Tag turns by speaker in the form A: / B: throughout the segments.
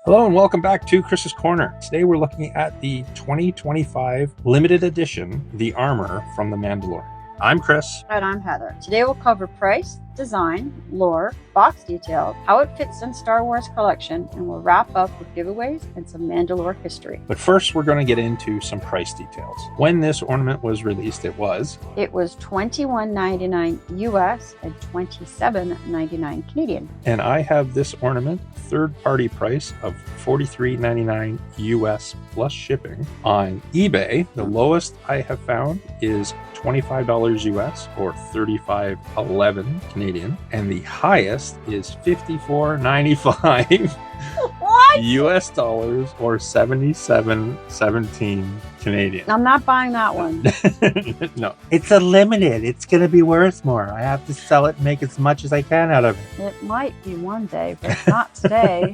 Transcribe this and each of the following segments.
A: Hello and welcome back to Chris's Corner. Today we're looking at the 2025 limited edition, The Armor from the Mandalorian. I'm Chris.
B: And I'm Heather. Today we'll cover price, design, lore, box detail, how it fits in Star Wars collection, and we'll wrap up with giveaways and some Mandalore history.
A: But first we're going to get into some price details. When this ornament was released, it was
B: $21.99 US and $27.99 Canadian.
A: And I have this ornament third-party price of $43.99 US plus shipping. On eBay, the lowest I have found is $25 US or $35.11 Canadian, and the highest is $54.95
B: What?
A: US dollars or $77.17 Canadian.
B: I'm not buying that one.
A: No,
C: It's a limited. It's going to be worth more. I have to sell it and make as much as I can out of it.
B: It might be one day, but not today.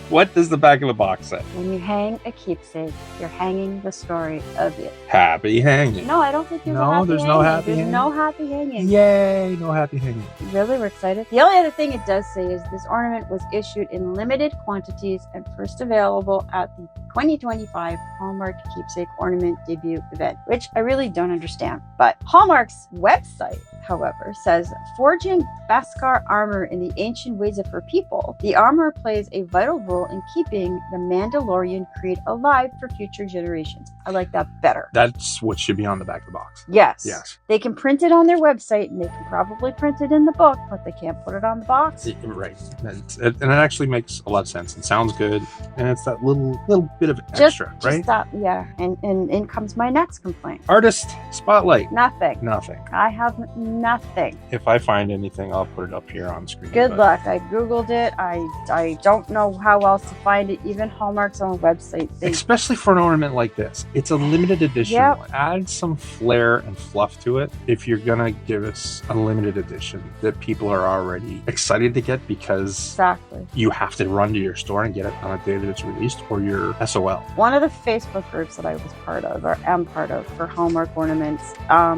A: What does the back of the box say?
B: When you hang a keepsake, you're hanging the story of it.
A: Happy hanging.
B: No, I don't think there's
A: No,
B: a happy
A: there's
B: hanging.
A: no happy
B: There's
A: hanging?
B: no happy hanging.
A: Yay, no happy hanging.
B: Really, we're excited. The only other thing it does say is this ornament was issued in limited quantities and first available at the 2025 Hallmark Keepsake Ornament debut event, which I really don't understand. But Hallmark's website, however, says, forging Beskar armor in the ancient ways of her people, the armor plays a vital role in keeping the Mandalorian creed alive for future generations. I like that better.
A: That's what should be on the back of the box.
B: Yes.
A: Yes.
B: They can print it on their website and they can probably print it in the book, but they can't put it on the box.
A: Right. And it actually makes a lot of sense. It sounds good. And it's that little bit of extra, right?
B: Just that, yeah. And in comes my next complaint.
A: Artist spotlight.
B: Nothing.
A: Nothing.
B: I have nothing.
A: If I find anything, I'll put it up here on screen.
B: Good
A: but-
B: luck. I Googled it. I don't know how else to find it. Even Hallmark's own website.
A: Especially for an ornament like this. It's a limited edition.
B: Yep.
A: Add some flair and fluff to it if you're going to give us a limited edition that people are already excited to get because
B: Exactly.
A: you have to run to your store and get it on a day that it's released or you're SOL.
B: One of the Facebook groups that I was part of, or am part of, for Hallmark Ornaments,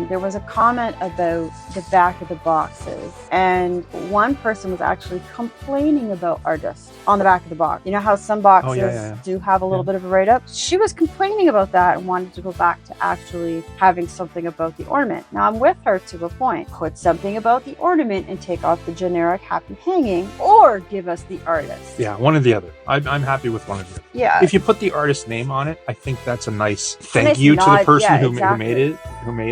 B: there was a comment about the back of the boxes, and one person was actually complaining about artists on the back of the box. You know how some boxes do have a little bit of a write-up? She was complaining about that and wanted to go back to actually having something about the ornament. Now, I'm with her to a point. Put something about the ornament and take off the generic happy hanging, or give us the artist.
A: Yeah, one or the other. I'm happy with one or the other.
B: Yeah.
A: If you put the artist name on it, I think that's a nice thank
B: nice
A: you to the
B: nod,
A: person
B: yeah,
A: who
B: exactly.
A: made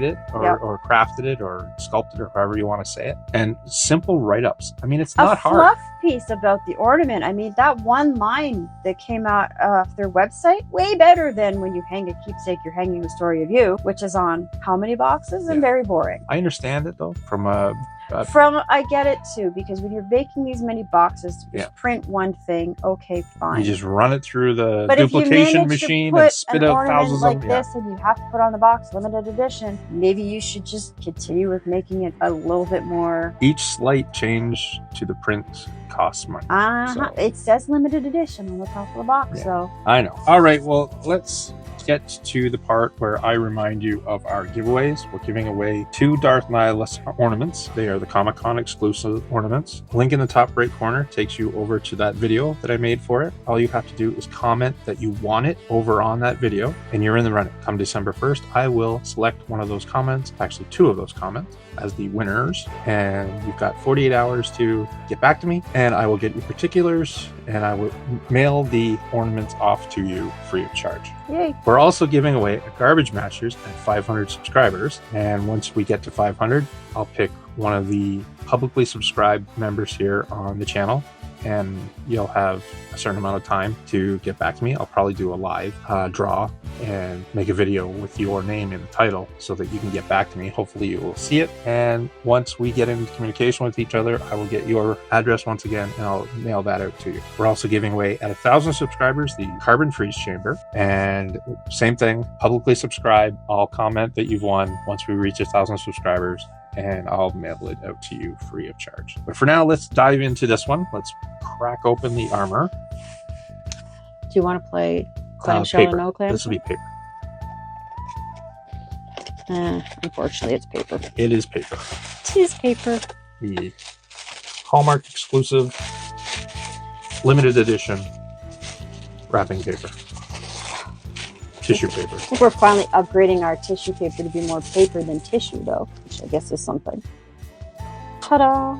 A: it, or,
B: Yep.
A: or crafted it, or sculpted, or however you want to say it. And simple write-ups. I mean, it's
B: A
A: not hard.
B: fluff piece about the ornament. I mean, that one line that came out of their website, way better than when you hang a keepsake, you're hanging the story of you, which is on how many boxes and
A: Yeah.
B: very boring.
A: I understand it though, from a
B: I get it too, because when you're making these many boxes to just print one thing, okay, fine.
A: you just run it through the
B: But if you
A: duplication
B: manage to
A: machine
B: put
A: and spit
B: an
A: out
B: ornament
A: thousands
B: like
A: of them.
B: this, and you have to put on the box limited edition, maybe you should just continue with making it a little bit more.
A: Each slight change to the print costs money. So-
B: It says limited edition on the top of the box,
A: Yeah.
B: so
A: I know. All right, well, let's get to the part where I remind you of our giveaways. We're giving away 2 Darth Nihilus ornaments. They are the Comic-Con exclusive ornaments. Link in the top right corner takes you over to that video that I made for it. All you have to do is comment that you want it over on that video, and you're in the running. Come December 1st, I will select one of those comments, actually 2 of those comments, as the winners, and you've got 48 hours to get back to me, and I will get your particulars, and I will mail the ornaments off to you free of charge.
B: yay.
A: We're also giving away a Garbage Mashers at 500 subscribers, and once we get to 500, I'll pick one of the publicly subscribed members here on the channel, and you'll have a certain amount of time to get back to me. I'll probably do a live draw and make a video with your name in the title so that you can get back to me. Hopefully you will see it, and once we get into communication with each other, I will get your address once again and I'll mail that out to you. We're also giving away at 1,000 subscribers the Carbon Freeze Chamber, and same thing, publicly subscribe. I'll comment that you've won once we reach 1,000 subscribers, and I'll mail it out to you free of charge. But for now, let's dive into this one. Let's crack open the armor.
B: Do you want to play clamshell
A: Paper.
B: or no clamshell?
A: This will be paper.
B: Unfortunately, it's paper.
A: It is paper.
B: It is paper.
A: The Hallmark exclusive, limited edition wrapping paper. Tissue paper.
B: I think we're finally upgrading our tissue paper to be more paper than tissue, though, which I guess is something. Ta-da!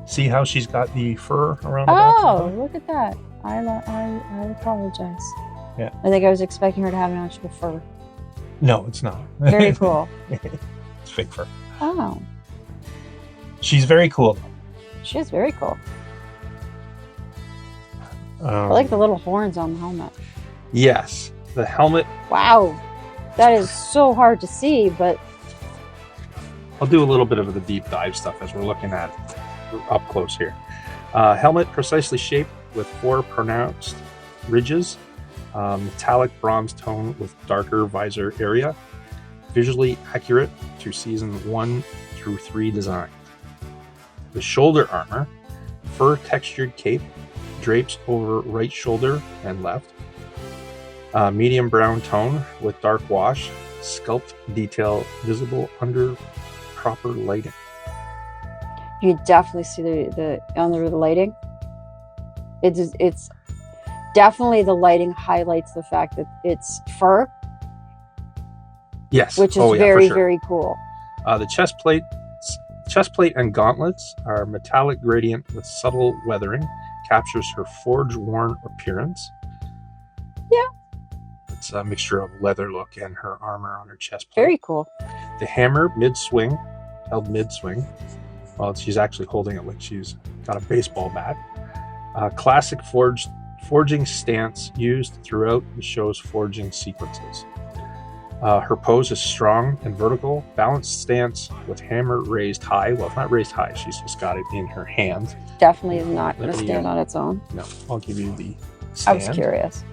A: See how she's got the fur around the back?
B: Oh, look at that. I apologize.
A: Yeah.
B: I think I was expecting her to have an actual fur.
A: No, it's not.
B: Very cool.
A: It's fake fur.
B: Oh.
A: She's very cool.
B: She is very cool. I like the little horns on the helmet.
A: Yes. The helmet.
B: Wow. That is so hard to see, but...
A: I'll do a little bit of the deep dive stuff as we're looking at it up close here. Helmet precisely shaped with 4 pronounced ridges. Metallic bronze tone with darker visor area. Visually accurate to season 1 through 3 design. The shoulder armor, fur textured cape, drapes over right shoulder and left. Medium brown tone with dark wash, sculpt detail visible under proper lighting.
B: You definitely see the under the lighting. It's definitely the lighting highlights the fact that it's fur.
A: Yes,
B: which is
A: for
B: very
A: sure.
B: very cool.
A: The chest plate and gauntlets are metallic gradient with subtle weathering, captures her forge-worn appearance.
B: Yeah.
A: It's a mixture of leather look and her armor on her chest plate.
B: Very cool.
A: The hammer mid-swing, held mid-swing. Well, she's actually holding it like she's got a baseball bat. Classic forging stance used throughout the show's forging sequences. Her pose is strong and vertical, balanced stance with hammer raised high. Well, it's not raised high, she's just got it in her hand.
B: Definitely is not going to stand on its own.
A: No, I'll give you the
B: I
A: stand.
B: was curious.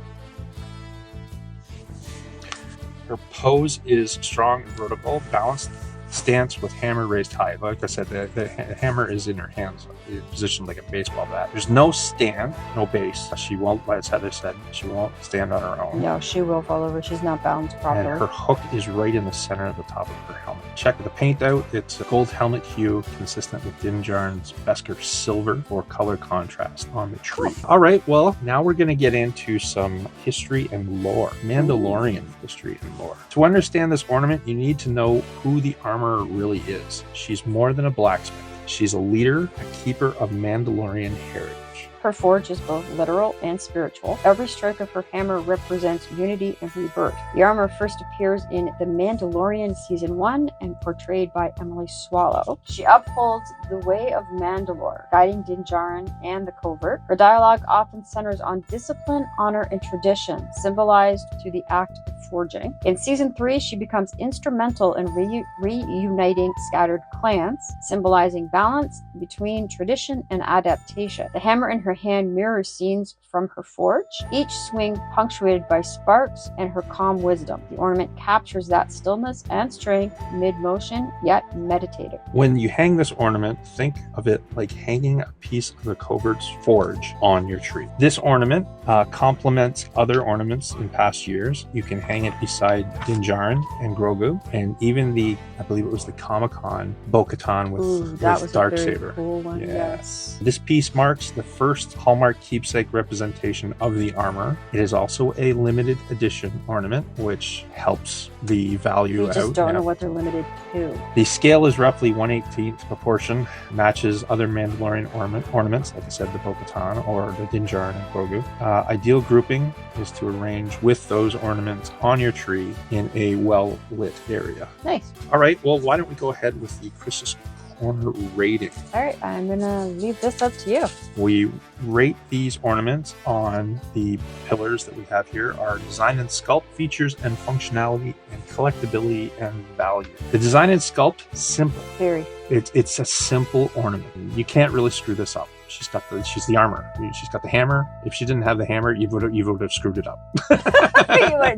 A: Her pose is strong and vertical, balanced stance with hammer raised high. Like I said, the hammer is in her hands, positioned like a baseball bat. There's no stand, no base. She won't, as Heather said, she won't stand on her own.
B: No, she will fall over. She's not balanced properly.
A: And her hook is right in the center of the top of her helmet. Check the paint out. It's a gold helmet hue, consistent with Din Djarin's Beskar silver for color contrast on the tree.
B: Cool.
A: All right, well, now we're going to get into some history and lore. Mandalorian history and lore. To understand this ornament, you need to know who the armor really is. She's more than a blacksmith. She's a leader, a keeper of Mandalorian heritage.
B: Her forge is both literal and spiritual. Every stroke of her hammer represents unity and rebirth. The armor first appears in The Mandalorian Season 1 and portrayed by Emily Swallow. She upholds the way of Mandalore, guiding Din Djarin and the covert. Her dialogue often centers on discipline, honor, and tradition, symbolized through the act of forging. In Season 3, she becomes instrumental in reuniting scattered clans, symbolizing balance between tradition and adaptation. The hammer in her hand mirrors scenes from her forge, each swing punctuated by sparks and her calm wisdom. The ornament captures that stillness and strength mid-motion, yet meditative.
A: When you hang this ornament, think of it like hanging a piece of the covert's forge on your tree. This ornament complements other ornaments in past years. You can hang it beside Din Djarin and Grogu, and even I believe it was the Comic-Con Bo-Katan with Darksaber.
B: Cool one.
A: Yeah.
B: Yes.
A: This piece marks the first Hallmark keepsake representation of the armor. It is also a limited edition ornament, which helps the value
B: We
A: out.
B: just don't know what they're limited to.
A: The scale is roughly 1/18 proportion, matches other Mandalorian ornaments, like I said, the Bo-Katan or the Din Djarin and Grogu. Ideal grouping is to arrange with those ornaments on your tree in a well-lit area.
B: Nice.
A: All right, well, why don't we go ahead with the Christmas Corner rating.
B: All right, I'm gonna leave this up to you.
A: We rate these ornaments on the pillars that we have here are design and sculpt, features and functionality, and collectability and value. The design and sculpt, simple.
B: Very.
A: It's a simple ornament. You can't really screw this up. She's the armor. She's got the hammer. If she didn't have the hammer, you would have screwed it up.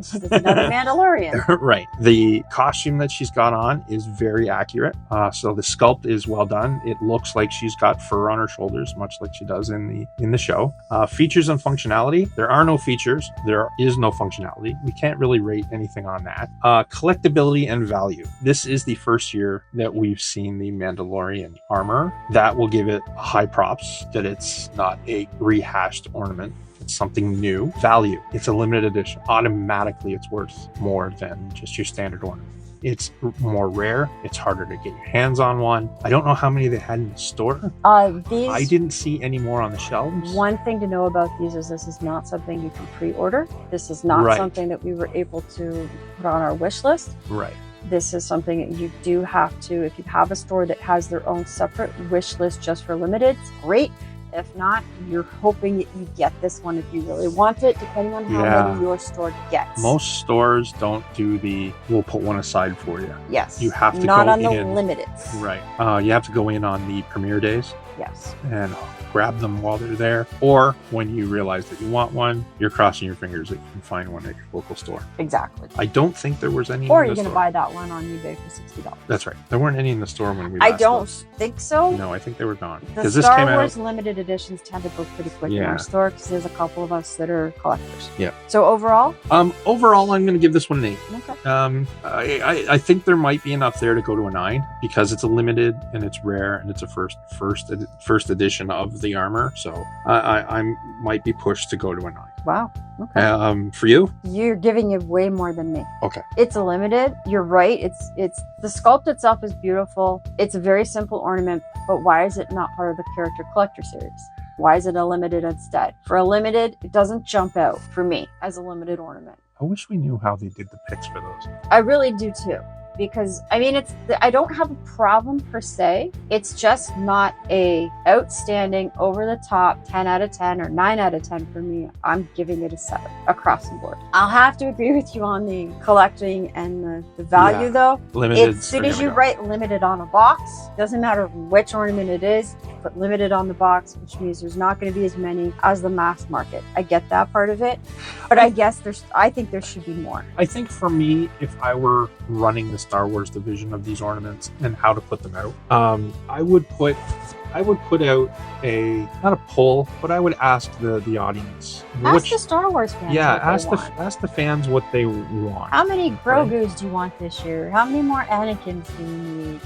B: She's another Mandalorian.
A: Right. The costume that she's got on is very accurate. So the sculpt is well done. It looks like she's got fur on her shoulders, much like she does in the show. Features and functionality. There are no features. There is no functionality. We can't really rate anything on that. Collectability and value. This is the first year that we've seen the Mandalorian armor. That will give it high props that it's not a rehashed ornament. It's something new. Value. It's a limited edition. Automatically, it's worth more than just your standard one. It's more rare. It's harder to get your hands on one. I don't know how many they had in the store.
B: These,
A: I didn't see any more on the shelves.
B: one thing to know about these is this is not something you can pre-order. This is not
A: Right.
B: something that we were able to put on our wish list.
A: Right.
B: This is something that you do have to, if you have a store that has their own separate wish list just for limited, great. If not, you're hoping that you get this one if you really want it, depending on how
A: Yeah.
B: many your store gets.
A: Most stores don't do the, we'll put one aside for you.
B: Yes.
A: You have to
B: not
A: go
B: on the
A: in.
B: limiteds.
A: Right. You have to go in on the premiere days
B: Yes.
A: and grab them while they're there. Or when you realize that you want one, you're crossing your fingers that you can find one at your local store.
B: Exactly.
A: I don't think there was any
B: Or
A: in
B: you're
A: the
B: going to
A: store.
B: buy that one on eBay for $60.
A: That's right. There weren't any in the store when we
B: I
A: last
B: don't
A: looked.
B: think so.
A: No, I think they were gone.
B: The
A: Because this
B: Star
A: came
B: Wars
A: out.
B: limited editions tend to go pretty quick in
A: Yeah.
B: our store because there's a couple of us that are collectors.
A: Yeah.
B: So overall,
A: Overall, I'm going to give this one an 8.
B: okay.
A: I think there might be enough there to go to a 9 because it's a limited and it's rare and it's a first edition of the armor. So I might be pushed to go to a 9.
B: Wow. Okay.
A: For you?
B: You're giving it way more than me.
A: Okay.
B: It's a limited. You're right. It's the sculpt itself is beautiful. It's a very simple ornament, but why is it not part of the character collector series? Why is it a limited instead? For a limited, it doesn't jump out for me as a limited ornament.
A: I wish we knew how they did the picks for those.
B: I really do too. Because I mean, I don't have a problem per se. It's just not a outstanding, over the top 10 out of 10 or 9 out of 10 for me. I'm giving it a 7 across the board. I'll have to agree with you on the collecting and the value
A: Yeah.
B: though.
A: Limited.
B: As soon as you write limited on a box, doesn't matter which ornament it is, put limited on the box, which means there's not going to be as many as the mass market. I get that part of it, but I guess I think there should be more.
A: I think for me, if I were running the Star Wars division of these ornaments and how to put them out, I would put out not a poll, but I would ask the audience.
B: Ask the Star Wars fans.
A: Yeah,
B: what they want.
A: ask the fans what they want.
B: How many Grogus do you want this year? How many more Anakins do you need?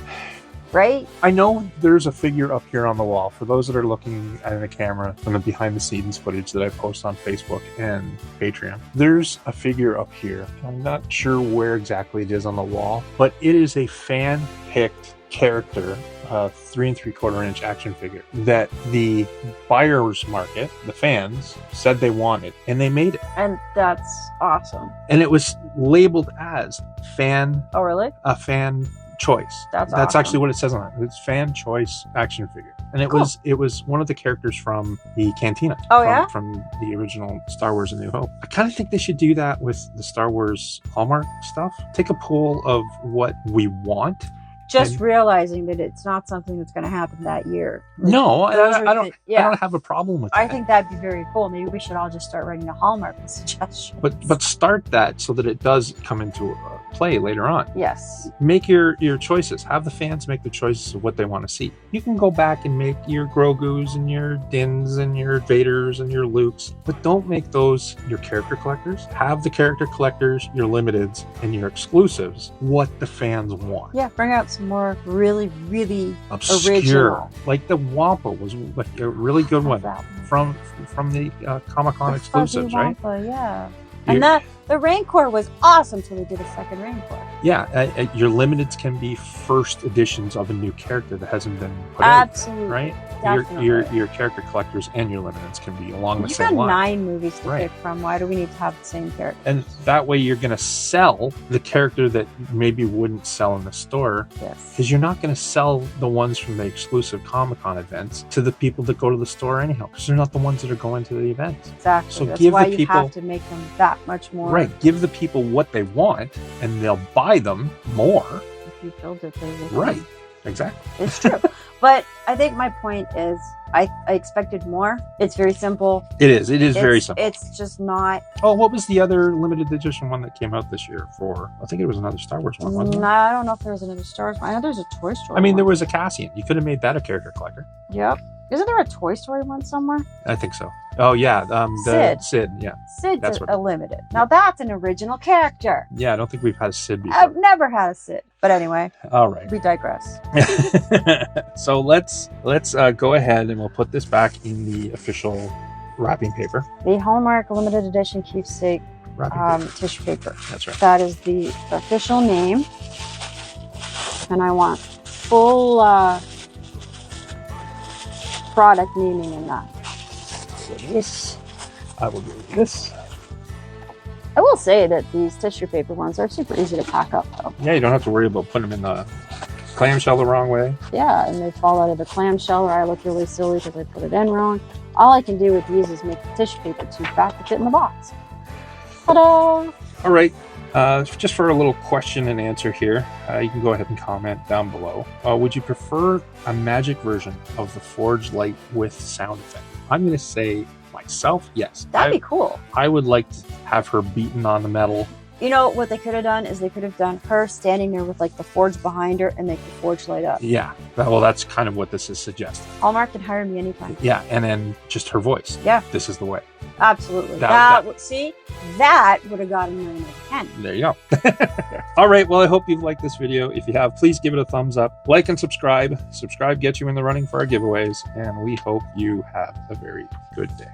B: Right?
A: I know there's a figure up here on the wall. For those that are looking at the camera from the behind the scenes footage that I post on Facebook and Patreon, there's a figure up here. I'm not sure where exactly it is on the wall, but it is a fan-picked character, 3 3/4 inch action figure that the buyer's market, the fans, said they wanted, and they made it.
B: And that's awesome.
A: And it was labeled as
B: Oh, really?
A: a fan choice.
B: That's
A: That's
B: awesome.
A: actually what it says on it. It's fan choice action figure, and it
B: Cool.
A: was one of the characters from the Cantina.
B: Oh,
A: from,
B: yeah?
A: from the original Star Wars: A New Hope. I kind of think they should do that with the Star Wars Hallmark stuff. Take a poll of what we want.
B: Just
A: And-
B: realizing that it's not something that's going to happen that year.
A: No,
B: Those
A: I
B: are
A: don't.
B: yeah.
A: I don't have a problem with that.
B: I think that'd be very cool. Maybe we should all just start writing a Hallmark with suggestions.
A: But start that so that it does come into play later on.
B: yes.
A: Make your choices. Have the fans make the choices of what they want to see. You can go back and make your Grogus and your Dins and your Vaders and your Lukes, but don't make those your character collectors. Have the character collectors, your limiteds, and your exclusives what the fans want.
B: Yeah, bring out some more really, really
A: Obscure.
B: original.
A: Like the Wampa was like a really good one
B: That one.
A: from the Comic-Con
B: The
A: exclusives,
B: Fuzzy
A: right?
B: Wampa, yeah.
A: You-
B: And the Rancor was awesome till they did a second Rancor.
A: Yeah, your limiteds can be first editions of a new character that hasn't been put out,
B: Absolutely.
A: right?
B: Definitely.
A: Your character collectors and your limiteds can be along the
B: You
A: same
B: got
A: line.
B: 9 movies to
A: Right.
B: pick from. Why do we need to have the same character?
A: And that way you're going to sell the character that maybe wouldn't sell in the store,
B: Yes.
A: because you're not going to sell the ones from the exclusive Comic-Con events to the people that go to the store anyhow, because they're not the ones that are going to the events.
B: Exactly.
A: So
B: That's
A: give
B: why
A: the
B: you
A: people-
B: have to make them that much more.
A: Right. Give the people what they want, and they'll buy them more.
B: If you build it, they will.
A: Right. Exactly.
B: It's true. But I think my point is I expected more. It's very simple.
A: It is. It is very
B: It's-
A: simple.
B: It's just not.
A: Oh, what was the other limited edition one that came out this year for? I think it was another Star Wars one, wasn't it?
B: I don't know if there was another Star Wars one. I know there's a Toy Story
A: I mean, there
B: one.
A: was a Cassian. You could have made that a character collector.
B: Yep. Isn't there a Toy Story one somewhere?
A: I think so. Oh, yeah. Sid. Yeah.
B: Sid's
A: That's what-
B: a limited. Now that's an original character.
A: Yeah, I don't think we've had a Sid before.
B: I've never had a Sid. But anyway,
A: All right.
B: we digress.
A: So let's go ahead and we'll put this back in the official wrapping paper.
B: The Hallmark limited edition keepsake
A: Wrapping paper.
B: tissue paper.
A: That's right.
B: That is the official name. And I want full product naming in that. So this,
A: I will do this.
B: I will say that these tissue paper ones are super easy to pack up though.
A: Yeah, you don't have to worry about putting them in the clamshell the wrong way.
B: Yeah, and they fall out of the clamshell, or I look really silly because I put it in wrong. All I can do with these is make the tissue paper too fat to fit in the box. Ta-da!
A: All right. Just for a little question and answer here, you can go ahead and comment down below. Would you prefer a magic version of the Forge Light with sound effect? I'm going to say myself, yes.
B: That'd be cool.
A: I would like to have her beaten on the metal.
B: You know what they could have done is they could have done her standing there with like the forge behind her and make the forge light up.
A: Yeah. Well, that's kind of what this is suggesting.
B: Hallmark can hire me anytime.
A: Yeah. And then just her voice.
B: Yeah.
A: This is the way.
B: Absolutely. See, that would have gotten me in a 10.
A: There you go. All right. Well, I hope you've liked this video. If you have, please give it a thumbs up. Like and subscribe. Subscribe gets you in the running for our giveaways. And we hope you have a very good day.